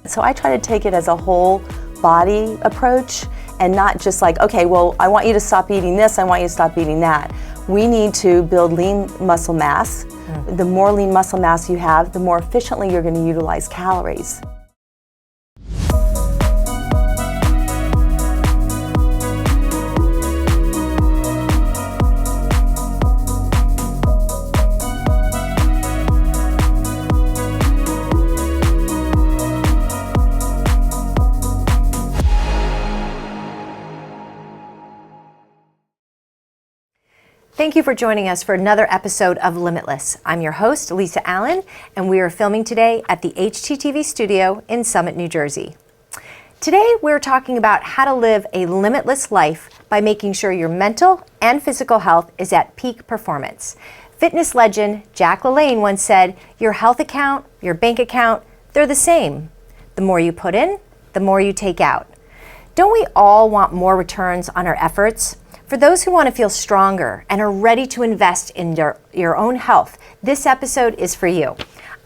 So I try to take it as a whole body approach and not just like, okay, well, I want you to stop eating this, I want you to stop eating that. We need to build lean muscle mass. The more lean muscle mass you have, the more efficiently you're going to utilize calories. Thank you for joining us for another episode of Limitless. I'm your host, Lisa Allen, and we are filming today at the HTTV studio in Summit, New Jersey. Today, we're talking about how to live a limitless life by making sure your mental and physical health is at peak performance. Fitness legend Jack LaLanne once said, your health account, your bank account, they're the same. The more you put in, the more you take out. Don't we all want more returns on our efforts? For those who want to feel stronger and are ready to invest in your own health, this episode is for you.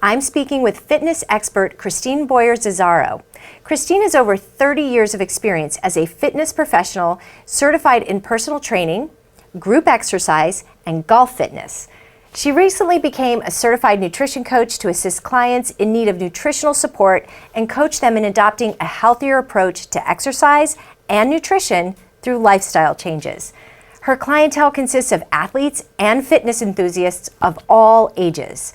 I'm speaking with fitness expert Christine Boyer Zazzaro. Christine has over 30 years of experience as a fitness professional, certified in personal training, group exercise, and golf fitness. She recently became a certified nutrition coach to assist clients in need of nutritional support and coach them in adopting a healthier approach to exercise and nutrition through lifestyle changes. Her clientele consists of athletes and fitness enthusiasts of all ages.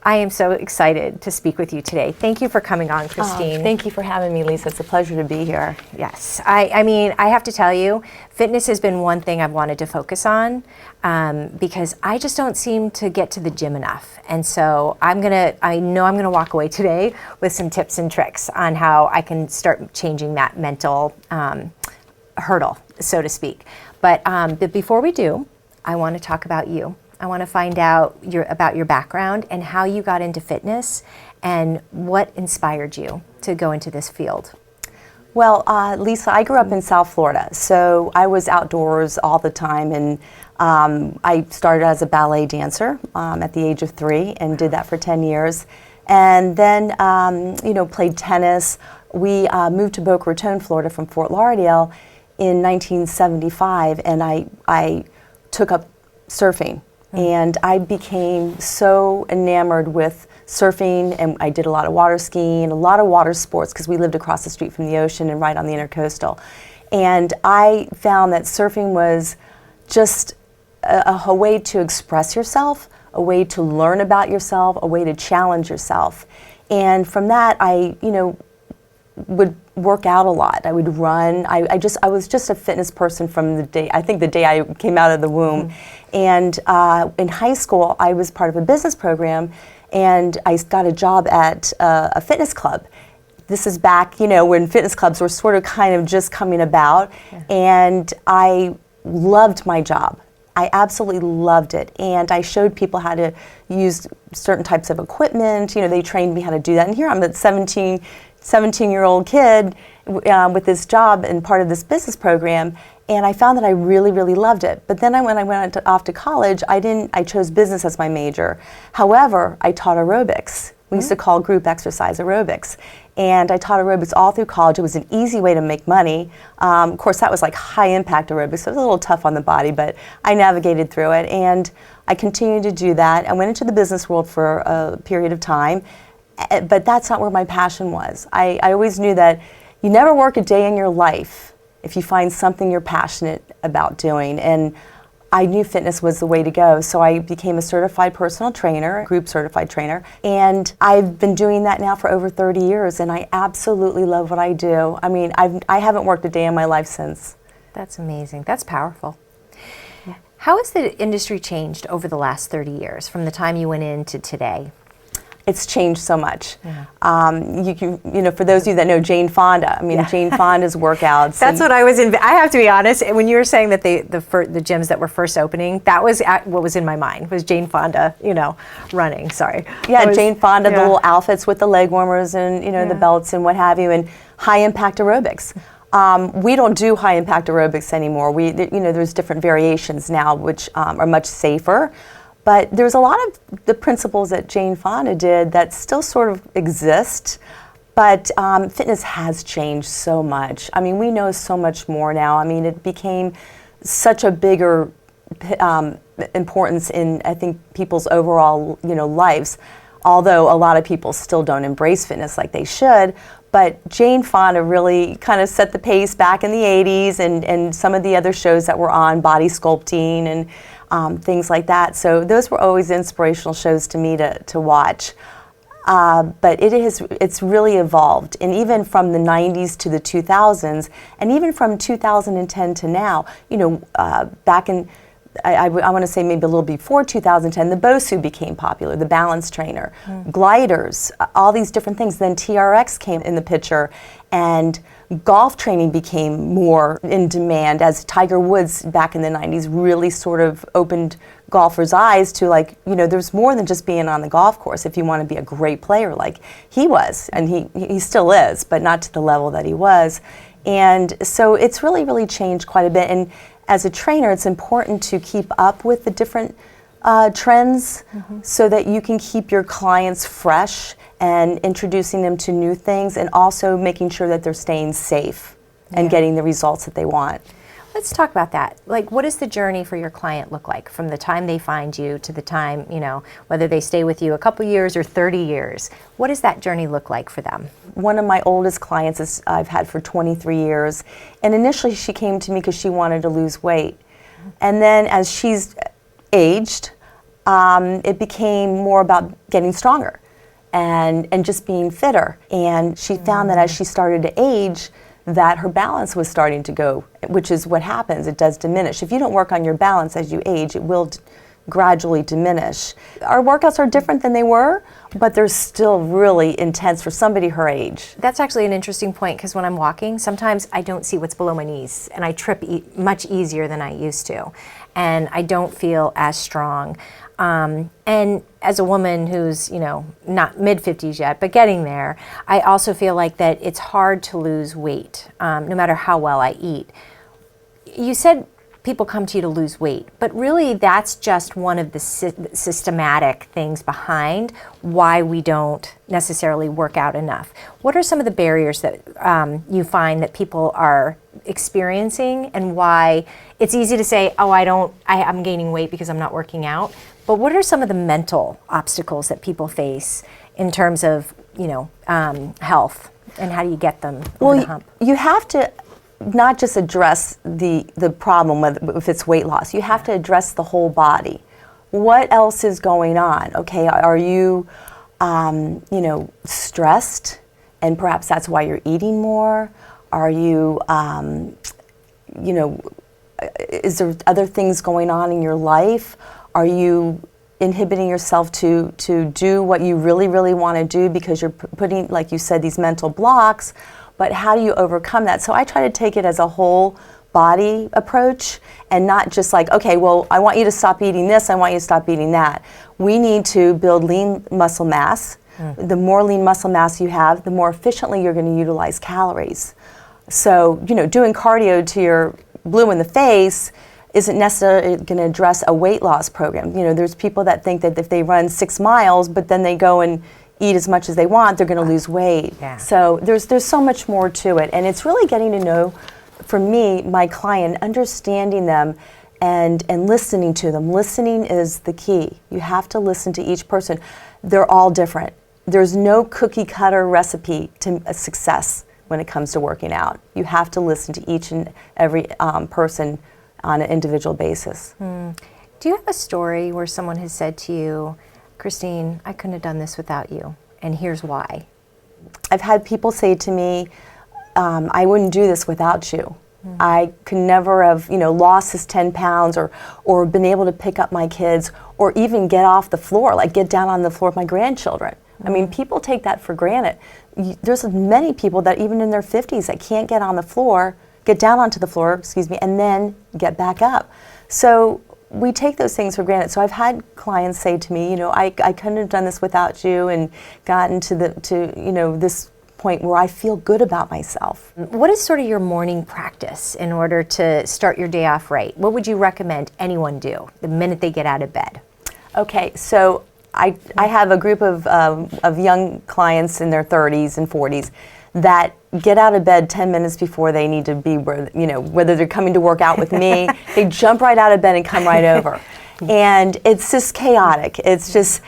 I am so excited to speak with you today. Thank you for coming on, Christine. Thank you for having me, Lisa. It's a pleasure to be here. Yes, I mean, I have to tell you, fitness has been one thing I've wanted to focus on because I just don't seem to get to the gym enough. And so I know I'm gonna walk away today with some tips and tricks on how I can start changing that mental hurdle, so to speak. But before we do, I want to talk about you. I want to find out about your background and how you got into fitness and what inspired you to go into this field. Well, Lisa, I grew up in South Florida, so I was outdoors all the time, and I started as a ballet dancer at the age of 3 and did that for 10 years. And then, played tennis. We moved to Boca Raton, Florida from Fort Lauderdale in 1975, and I took up surfing. And I became so enamored with surfing, and I did a lot of water skiing, a lot of water sports, because we lived across the street from the ocean and right on the intercoastal. And I found that surfing was just a way to express yourself, a way to learn about yourself, a way to challenge yourself. And from that, I would work out a lot. I would run. I was just a fitness person from the day I came out of the womb. And in high school, I was part of a business program, and I got a job at a fitness club. This is back, when fitness clubs were sort of kind of just coming about. Yeah. And I loved my job. I absolutely loved it. And I showed people how to use certain types of equipment. They trained me how to do that. And here I'm a 17-year-old kid with this job and part of this business program, and I found that I really, really loved it. But then when I went off to college, I chose business as my major. However, I taught aerobics. We used to call group exercise aerobics. And I taught aerobics all through college. It was an easy way to make money. Of course, that was like high impact aerobics, so it was a little tough on the body, but I navigated through it. And I continued to do that. I went into the business world for a period of time, but that's not where my passion was. I always knew that you never work a day in your life if you find something you're passionate about doing. And I knew fitness was the way to go, so I became a certified personal trainer, group certified trainer, and I've been doing that now for over 30 years, and I absolutely love what I do. I mean, I haven't worked a day in my life since. That's amazing. That's powerful. Yeah. How has the industry changed over the last 30 years, from the time you went in to today? It's changed so much. Yeah. For those of you that know Jane Fonda, Jane Fonda's workouts. That's what I was in. I have to be honest. When you were saying that the gyms that were first opening, that was what was in my mind, was Jane Fonda, running. Sorry. Yeah, Jane Fonda, the little outfits with the leg warmers and the belts and what have you, and high impact aerobics. We don't do high impact aerobics anymore. There's different variations now which are much safer. But there's a lot of the principles that Jane Fonda did that still sort of exist, But fitness has changed so much. I mean, we know so much more now. I mean, it became such a bigger importance in, I think, people's overall, lives. Although a lot of people still don't embrace fitness like they should. But Jane Fonda really kind of set the pace back in the 80s, and some of the other shows that were on, body sculpting and things like that. So those were always inspirational shows to me to watch. But it's really evolved, and even from the 90s to the 2000s, and even from 2010 to now, back in, I want to say maybe a little before 2010, the Bosu became popular, the balance trainer, gliders, all these different things. Then TRX came in the picture, and golf training became more in demand as Tiger Woods back in the 90s really sort of opened golfers' eyes to, like, there's more than just being on the golf course if you want to be a great player like he was, and he still is, but not to the level that he was. And so it's really, really changed quite a bit. And as a trainer, it's important to keep up with the different trends so that you can keep your clients fresh and introducing them to new things, and also making sure that they're staying safe and getting the results that they want. Let's talk about that. Like, what does the journey for your client look like from the time they find you to the time, whether they stay with you a couple years or 30 years? What does that journey look like for them? One of my oldest clients I've had for 23 years. And initially she came to me because she wanted to lose weight. And then as she's aged, it became more about getting stronger and just being fitter. And she found that as she started to age, that her balance was starting to go, which is what happens. It does diminish. If you don't work on your balance as you age, it will gradually diminish. Our workouts are different than they were, but they're still really intense for somebody her age. That's actually an interesting point, because when I'm walking, sometimes I don't see what's below my knees, and I trip much easier than I used to, and I don't feel as strong. And as a woman who's, not mid-50s yet, but getting there, I also feel like that it's hard to lose weight, no matter how well I eat. You said people come to you to lose weight, but really that's just one of the systematic things behind why we don't necessarily work out enough. What are some of the barriers that you find that people are experiencing, and why it's easy to say, oh, I'm gaining weight because I'm not working out? But what are some of the mental obstacles that people face in terms of, health, and how do you get them over the hump? You have to not just address the problem if it's weight loss. You have to address the whole body. What else is going on? Okay, are you, stressed, and perhaps that's why you're eating more? Are you, is there other things going on in your life? Are you inhibiting yourself to do what you really, really want to do because you're putting, like you said, these mental blocks? But how do you overcome that? So I try to take it as a whole body approach, and not just like, okay, well, I want you to stop eating this, I want you to stop eating that. We need to build lean muscle mass. The more lean muscle mass you have, the more efficiently you're going to utilize calories. So, doing cardio to your blue in the face isn't necessarily going to address a weight loss program. There's people that think that if they run 6 miles, but then they go and eat as much as they want, they're going to lose weight. Yeah. So there's so much more to it, and it's really getting to know, for me, my client, understanding them and listening to them. Listening is the key. You have to listen to each person. They're all different. There's no cookie cutter recipe to a success when it comes to working out. You have to listen to each and every person on an individual basis. Do you have a story where someone has said to you, Christine, I couldn't have done this without you, and here's why? I've had people say to me, I wouldn't do this without you. I could never have, lost this 10 pounds or been able to pick up my kids, or even get off the floor, like get down on the floor with my grandchildren. I mean, people take that for granted. There's many people that even in their 50s that can't get on the floor, get down onto the floor, and then get back up. So we take those things for granted. So I've had clients say to me, I couldn't have done this without you, and gotten to this point where I feel good about myself. What is sort of your morning practice in order to start your day off right? What would you recommend anyone do the minute they get out of bed? Okay, so I have a group of young clients in their 30s and 40s that get out of bed 10 minutes before they need to be, whether they're coming to work out with me, they jump right out of bed and come right over. And it's just chaotic. It's just,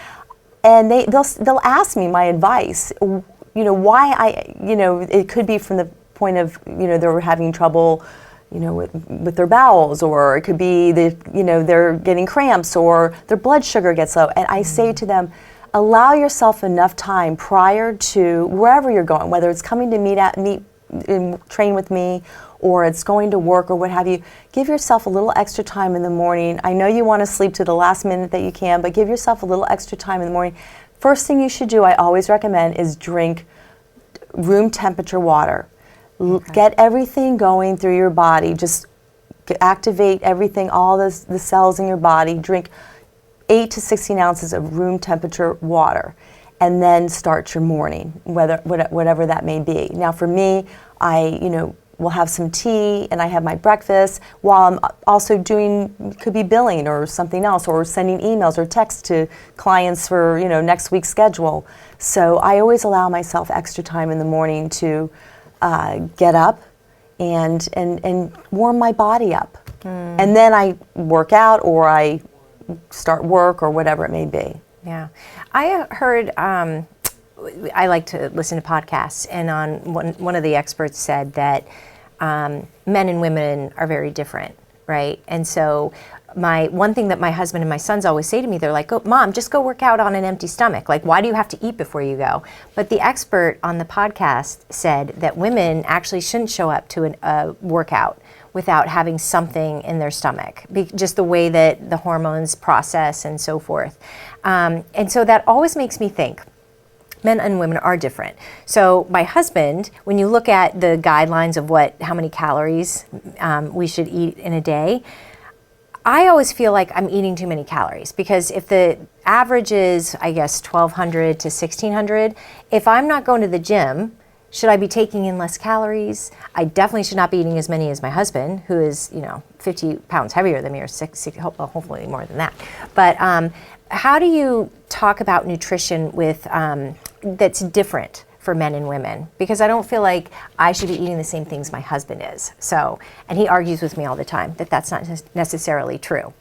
and they'll ask me my advice, why it could be from the point of, they're having trouble, with their bowels, or it could be they're getting cramps, or their blood sugar gets low. And I say to them, allow yourself enough time prior to wherever you're going, whether it's coming to meet and train with me, or it's going to work, or what have you. Give yourself a little extra time in the morning. I know you want to sleep to the last minute that you can, but give yourself a little extra time in the morning. First thing you should do, I always recommend, is drink room temperature water. Okay. Get everything going through your body. Just activate everything, all the cells in your body. Drink 8 to 16 ounces of room temperature water, and then start your morning, whatever that may be. Now for me, I will have some tea and I have my breakfast while I'm also could be billing or something else, or sending emails or texts to clients for next week's schedule. So I always allow myself extra time in the morning to get up and warm my body up. And then I work out, or I start work, or whatever it may be. Yeah. I heard, I like to listen to podcasts, and on one of the experts said that men and women are very different, right? And so one thing that my husband and my sons always say to me, they're like, "Oh, Mom, just go work out on an empty stomach. Like, why do you have to eat before you go?" But the expert on the podcast said that women actually shouldn't show up to a workout without having something in their stomach, just the way that the hormones process and so forth. And so that always makes me think, men and women are different. So my husband, when you look at the guidelines of how many calories we should eat in a day, I always feel like I'm eating too many calories, because if the average is, I guess, 1,200 to 1,600, if I'm not going to the gym, should I be taking in less calories? I definitely should not be eating as many as my husband, who is, 50 pounds heavier than me, or hopefully more than that. But how do you talk about nutrition that's different for men and women? Because I don't feel like I should be eating the same things my husband is. So, and he argues with me all the time that that's not necessarily true.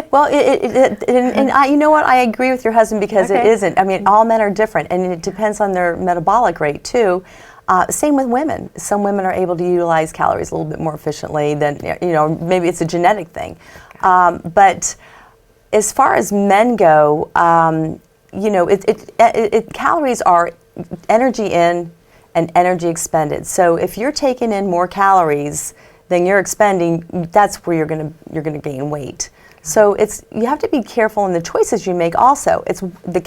Well, you know what? I agree with your husband, because it isn't. I mean, all men are different, and it depends on their metabolic rate too. Same with women. Some women are able to utilize calories a little bit more efficiently than, maybe it's a genetic thing. But as far as men go, calories are energy in and energy expended. So if you're taking in more calories than you're expending, that's where you're going to gain weight. So you have to be careful in the choices you make. Also, it's the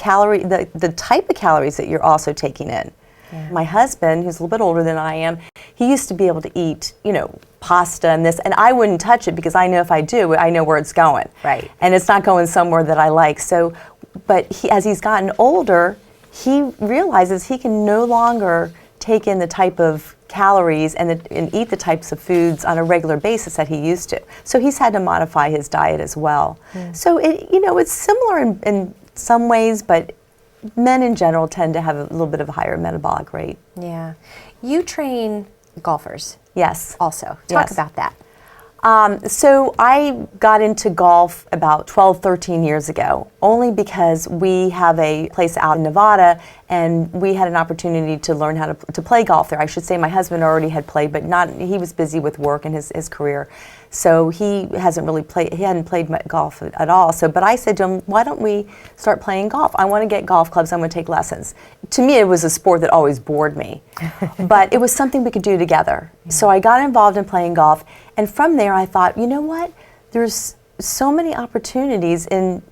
type of calories that you're also taking in. Yeah. My husband, who's a little bit older than I am, he used to be able to eat, pasta and this, and I wouldn't touch it, because I know if I do, I know where it's going. Right. And it's not going somewhere that I like. So, but as he's gotten older, he realizes he can no longer take in the type of calories and eat the types of foods on a regular basis that he used to. So he's had to modify his diet as well. So it's similar in some ways, but men in general tend to have a little bit of a higher metabolic rate. Yeah. You train golfers. Yes. Also. Talk about that. So I got into golf about 12, 13 years ago, only because we have a place out in Nevada, and we had an opportunity to learn how to play golf there. I should say my husband already had played, but he was busy with work and his career. So he hadn't played golf at all. But I said to him, why don't we start playing golf? I want to get golf clubs, I want to take lessons. To me, it was a sport that always bored me, but it was something we could do together. So I got involved in playing golf, and from there I thought, you know what? There's so many opportunities in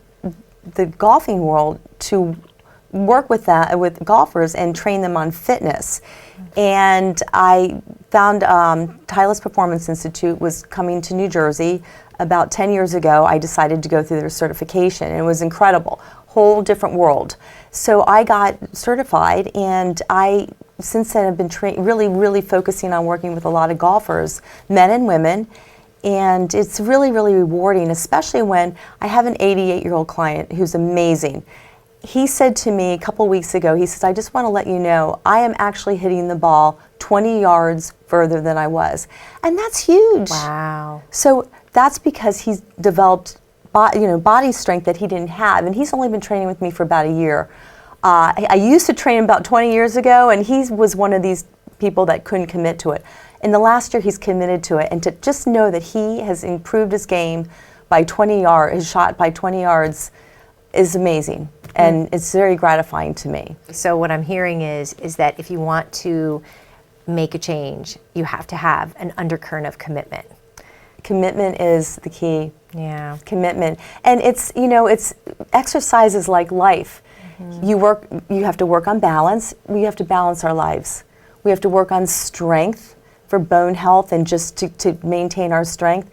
the golfing world to work with golfers and train them on fitness. And I found Titleist Performance Institute was coming to New Jersey about 10 years ago. I decided to go through their certification, and it was incredible, whole different world. So I got certified, and I since then have been really focusing on working with a lot of golfers, men and women. And it's really rewarding, especially when I have an 88-year-old client who's amazing. he said to me a couple weeks ago, he says, I just want to let you know, I am actually hitting the ball 20 yards further than I was. And that's huge. Wow. So that's because he's developed body strength that he didn't have. And he's only been training with me for about a year. I used to train him about 20 years ago, and he was one of these people that couldn't commit to it. In the last year, he's committed to it. And to just know that he has improved his game by 20 yards, his shot by 20 yards, is amazing. And it's very gratifying to me. So what I'm hearing is that if you want to make a change, you have to have an undercurrent of commitment. Commitment is the key. Yeah. Commitment. And it's exercise is like life. You have to work on balance. We have to balance our lives. We have to work on strength for bone health and just to maintain our strength.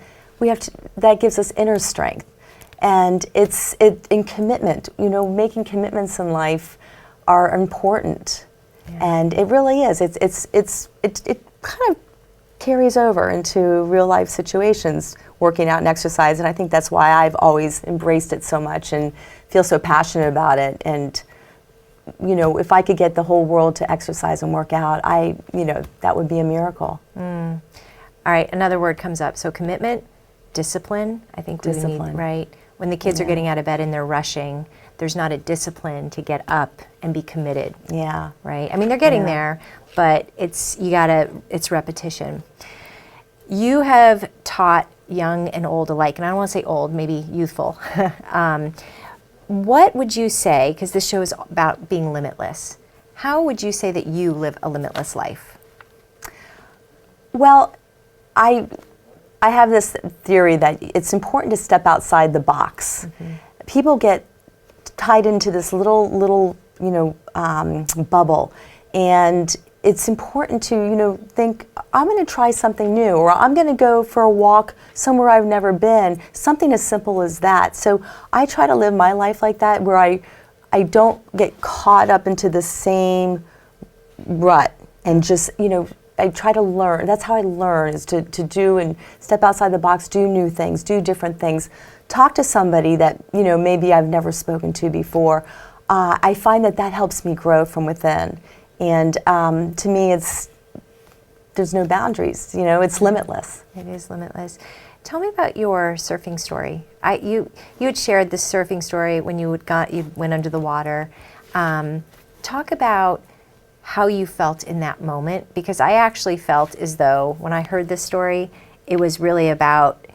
That gives us inner strength. And it's in commitment, making commitments in life are important. Yeah. And it really is. It kind of carries over into real life situations, working out and exercise. And I think that's why I've always embraced it so much and feel so passionate about it. And, if I could get the whole world to exercise and work out, that would be a miracle. All right, another word comes up. So commitment, discipline, I think we need, right? When the kids are getting out of bed and they're rushing, there's not a discipline to get up and be committed. Yeah. Right? I mean, they're getting there, but it's repetition. You have taught young and old alike, and I don't want to say old, maybe youthful. What would you say, because this show is about being limitless, how would you say that you live a limitless life? Well, I have this theory that it's important to step outside the box. People get tied into this little bubble, and it's important to think, I'm going to try something new, or I'm going to go for a walk somewhere I've never been. Something as simple as that. So I try to live my life like that, where I don't get caught up into the same rut and just I try to learn. That's how I learn, is to do and step outside the box, do new things, do different things, talk to somebody that maybe I've never spoken to before. I find that helps me grow from within. And to me, there's no boundaries. It's limitless. It is limitless. Tell me about your surfing story. You had shared this surfing story when you went under the water. Talk about how you felt in that moment, because I actually felt as though when I heard this story, it was really about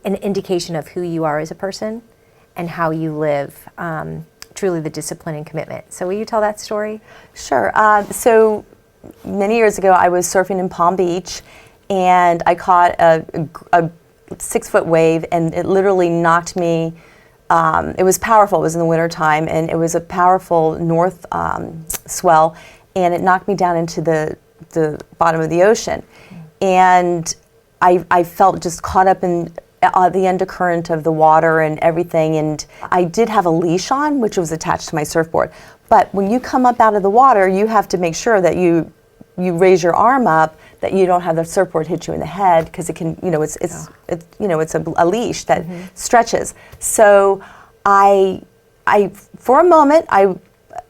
an indication of who you are as a person and how you live, truly the discipline and commitment. So will you tell that story? Sure. So many years ago, I was surfing in Palm Beach, and I caught a 6-foot wave, and it literally knocked me. It was powerful. It was in the wintertime, and it was a powerful north swell, and it knocked me down into the bottom of the ocean. And I felt just caught up in the undercurrent of the water and everything. And I did have a leash on, which was attached to my surfboard. But when you come up out of the water, you have to make sure that you raise your arm up, that you don't have the surfboard hit you in the head, because it can, it's a leash that stretches. So I for a moment,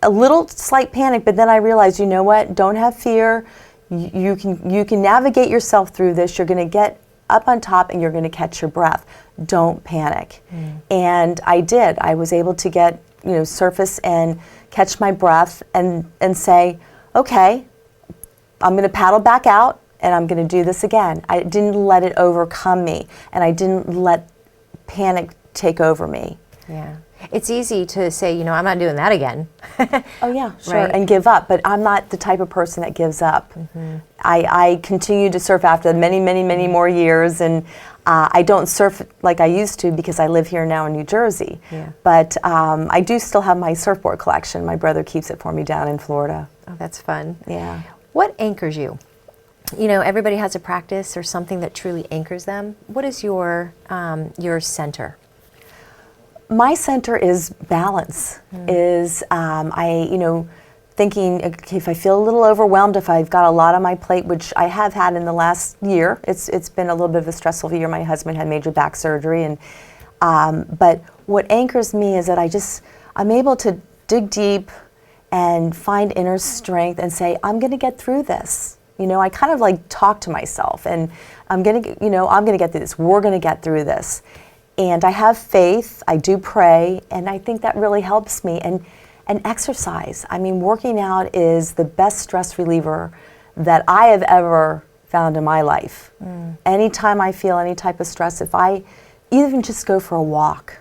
a little slight panic, but then I realized, what? Don't have fear. You can navigate yourself through this. You're going to get up on top and you're going to catch your breath. Don't panic. And I did. I was able to get, surface and catch my breath and say, okay, I'm going to paddle back out and I'm going to do this again. I didn't let it overcome me, and I didn't let panic take over me. Yeah. It's easy to say, I'm not doing that again. Oh yeah, sure, right? And give up. But I'm not the type of person that gives up. I continue to surf after many more years, and I don't surf like I used to because I live here now in New Jersey. Yeah. But I do still have my surfboard collection. My brother keeps it for me down in Florida. Oh, that's fun. Yeah. What anchors you? Everybody has a practice or something that truly anchors them. What is your center? My center is balance. Thinking, okay, if I feel a little overwhelmed, if I've got a lot on my plate, which I have had in the last year, it's been a little bit of a stressful year. My husband had major back surgery, and but what anchors me is that I'm able to dig deep and find inner strength and say, I'm going to get through this. You know, I kind of like talk to myself, and I'm going to get through this. We're going to get through this. And I have faith, I do pray, and I think that really helps me. And exercise. I mean, working out is the best stress reliever that I have ever found in my life. Anytime I feel any type of stress, if I even just go for a walk,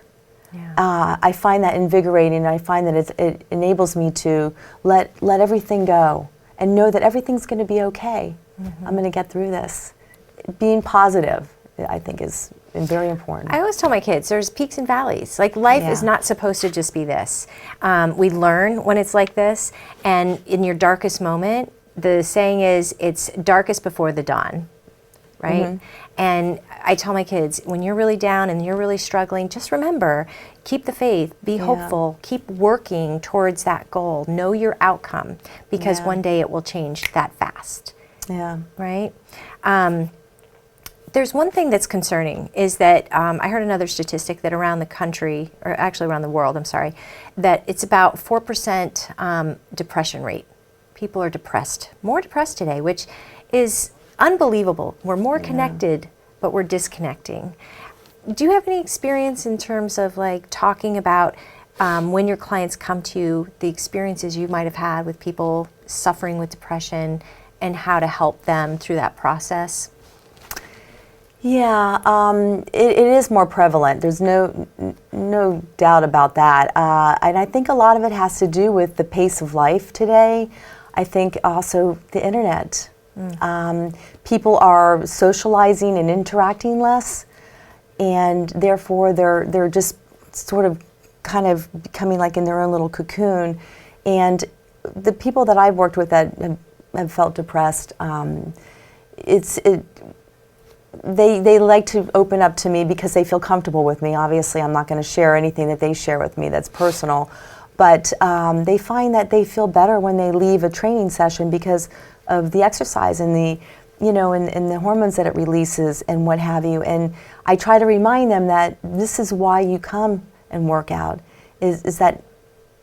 I find that invigorating. I find that it enables me to let everything go and know that everything's going to be okay. I'm going to get through this. Being positive, I think, is very important. I always tell my kids there's peaks and valleys. Like, life is not supposed to just be this. We learn when it's like this, and in your darkest moment, the saying is, it's darkest before the dawn, right? And I tell my kids, when you're really down and you're really struggling, just remember, keep the faith, be hopeful, keep working towards that goal, know your outcome, because one day it will change that fast. Right? There's one thing that's concerning, is that I heard another statistic that around the country, or actually around the world, I'm sorry, that it's about 4% depression rate. People are depressed, more depressed today, which is unbelievable. We're more connected, but we're disconnecting. Do you have any experience in terms of like talking about when your clients come to you, the experiences you might have had with people suffering with depression and how to help them through that process? Yeah, it is more prevalent. There's no doubt about that. And I think a lot of it has to do with the pace of life today. I think also the internet. People are socializing and interacting less, and therefore they're just sort of kind of becoming like in their own little cocoon. And the people that I've worked with that have felt depressed, they like to open up to me because they feel comfortable with me. Obviously, I'm not going to share anything that they share with me that's personal, but they find that they feel better when they leave a training session because of the exercise and the, and the hormones that it releases and what have you. And I try to remind them that this is why you come and work out, is that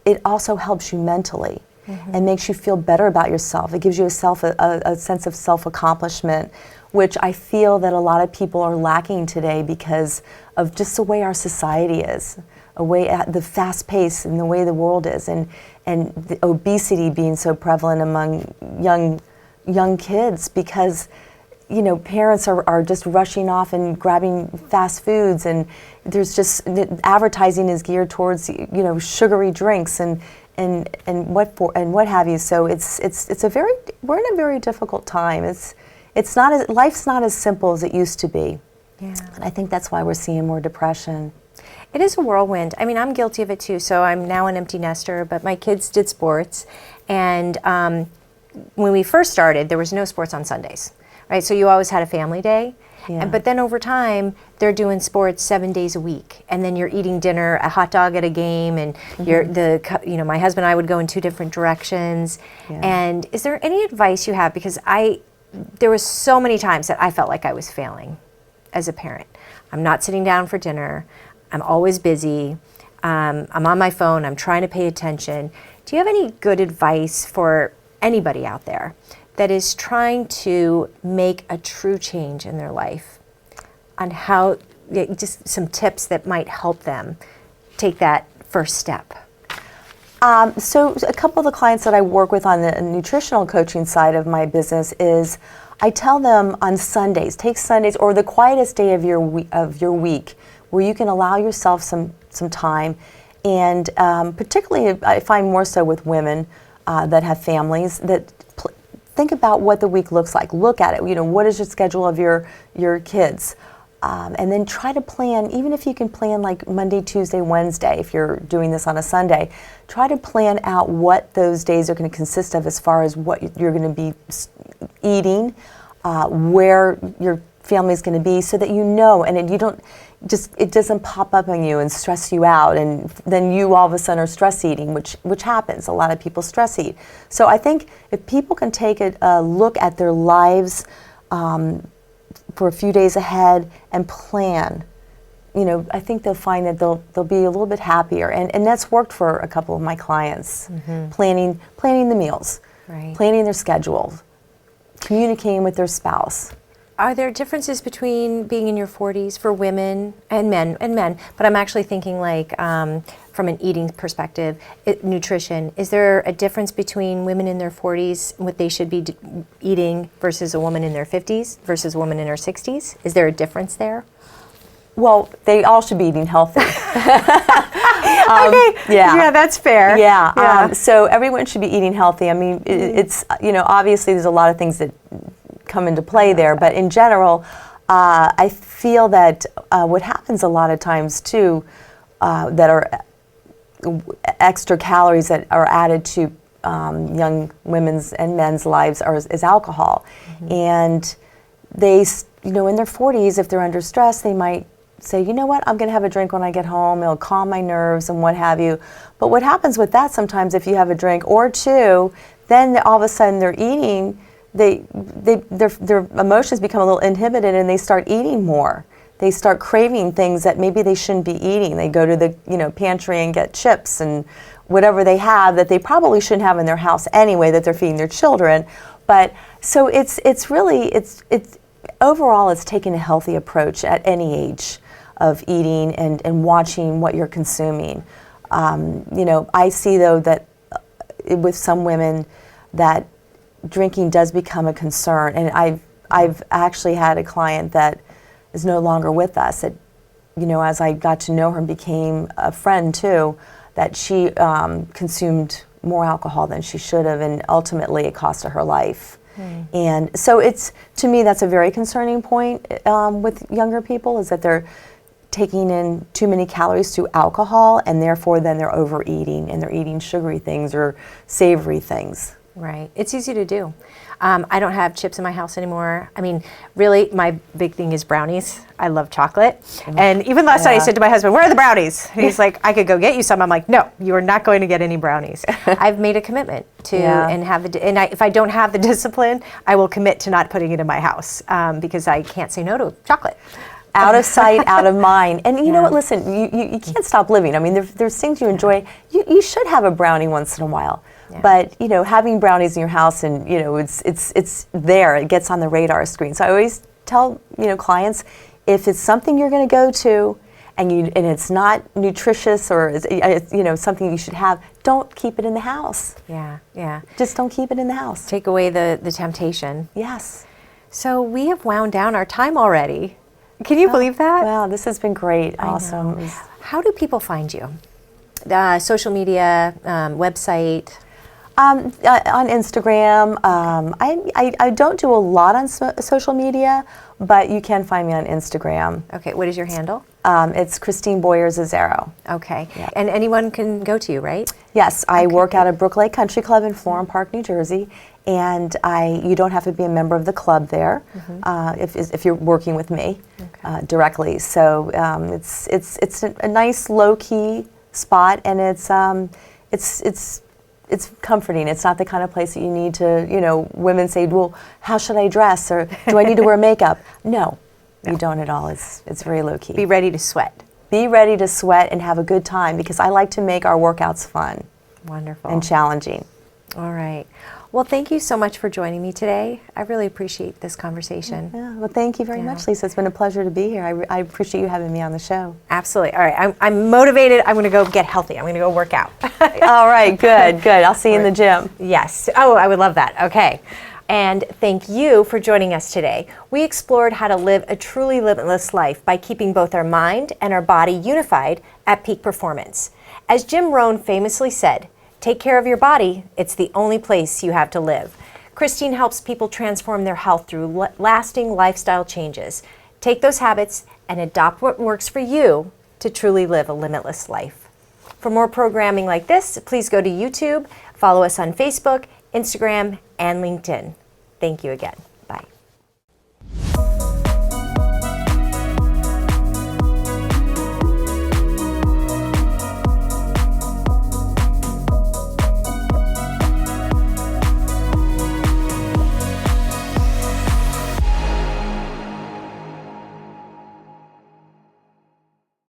it also helps you mentally and makes you feel better about yourself. It gives you a sense of self-accomplishment, which I feel that a lot of people are lacking today because of just the way our society is, the fast pace and the way the world is, and the obesity being so prevalent among young kids because parents are just rushing off and grabbing fast foods, and there's just the advertising is geared towards sugary drinks and what have you. So we're in a very difficult time. Life's not as simple as it used to be. And I think that's why we're seeing more depression. It is a whirlwind. I mean, I'm guilty of it too. So I'm now an empty nester, but my kids did sports, and when we first started, there was no sports on Sundays, right? So you always had a family day. But then over time, they're doing sports 7 days a week, and then you're eating dinner, a hot dog at a game, and my husband and I would go in two different directions. And is there any advice you have? Because there was so many times that I felt like I was failing as a parent. I'm not sitting down for dinner. I'm always busy. I'm on my phone. I'm trying to pay attention. Do you have any good advice for anybody out there that is trying to make a true change in their life, on how, just some tips that might help them take that first step? So a couple of the clients that I work with on the nutritional coaching side of my business is I tell them on Sundays, take Sundays or the quietest day of your week where you can allow yourself some time, and particularly I find more so with women that have families, that think about what the week looks like. Look at it. What is your schedule of your kids? And then try to plan, even if you can plan like Monday, Tuesday, Wednesday, if you're doing this on a Sunday, try to plan out what those days are going to consist of as far as what you're going to be eating, where your family's going to be, so that and it doesn't pop up on you and stress you out, and then you all of a sudden are stress eating, which happens. A lot of people stress eat. So I think if people can take a look at their lives for a few days ahead and plan, I think they'll find that they'll be a little bit happier, and that's worked for a couple of my clients. Planning the meals, Right. planning their schedule, communicating with their spouse. Are there differences between being in your 40s for women and men? But I'm actually thinking like from an eating perspective, nutrition. Is there a difference between women in their 40s, what they should be eating, versus a woman in their 50s versus a woman in her 60s? Is there a difference there? Well, they all should be eating healthy. Okay. Yeah, that's fair. Yeah. So everyone should be eating healthy. I mean, it's obviously there's a lot of things that come into play there, but in general, I feel that what happens a lot of times too, that are extra calories that are added to young women's and men's lives is alcohol, and they, in their 40s, if they're under stress, they might say, you know what, I'm going to have a drink when I get home. It'll calm my nerves and what have you. But what happens with that sometimes, if you have a drink or two, then all of a sudden they're eating. Their emotions become a little inhibited, and they start eating more. They start craving things that maybe they shouldn't be eating. They go to the pantry and get chips and whatever they have that they probably shouldn't have in their house anyway, that they're feeding their children. But so it's overall it's taking a healthy approach at any age of eating and watching what you're consuming. I see though that with some women that drinking does become a concern, and I've actually had a client that is no longer with us that, as I got to know her and became a friend too, that she consumed more alcohol than she should have, and ultimately it cost her life. And so to me, that's a very concerning point with younger people, is that they're taking in too many calories through alcohol, and therefore then they're overeating and they're eating sugary things or savory things. Right. It's easy to do. I don't have chips in my house anymore. I mean, really, my big thing is brownies. I love chocolate. And even last night I said to my husband, where are the brownies? And he's like, I could go get you some. I'm like, no, you are not going to get any brownies. I've made a commitment to, if I don't have the discipline, I will commit to not putting it in my house because I can't say no to chocolate. Out of sight, out of mind. And you know what, listen, you can't stop living. I mean, there's things you enjoy. You should have a brownie once in a while. Yeah. But having brownies in your house, and it's there. It gets on the radar screen. So I always tell clients, if it's something you're going to go to, and it's not nutritious or it's something you should have, don't keep it in the house. Yeah. Just don't keep it in the house. Take away the temptation. Yes. So we have wound down our time already. Can you believe that? Wow, this has been great. Awesome. How do people find you? Social media, website. On Instagram. I don't do a lot on social media, but you can find me on Instagram. Okay, what is your handle? It's Christine Boyer Zazzaro. Okay, yeah. And anyone can go to you, right? Yes, I work out at Brook Lake Country Club in Florham Park, New Jersey, and you don't have to be a member of the club there if you're working with me directly. So it's a nice low key spot, and it's comforting. It's not the kind of place that you need to, women say, well, how should I dress? Or do I need to wear makeup? No, you don't at all. It's very low key. Be ready to sweat. Be ready to sweat and have a good time, because I like to make our workouts fun. Wonderful. And challenging. All right. Well, thank you so much for joining me today. I really appreciate this conversation. Yeah, well, thank you very much, Lisa. It's been a pleasure to be here. I appreciate you having me on the show. Absolutely. All right. I'm motivated. I'm going to go get healthy. I'm going to go work out. All right. Good. I'll see you in the gym. Yes. Oh, I would love that. Okay. And thank you for joining us today. We explored how to live a truly limitless life by keeping both our mind and our body unified at peak performance. As Jim Rohn famously said, take care of your body. It's the only place you have to live. Christine helps people transform their health through lasting lifestyle changes. Take those habits and adopt what works for you to truly live a limitless life. For more programming like this, please go to YouTube, follow us on Facebook, Instagram, and LinkedIn. Thank you again.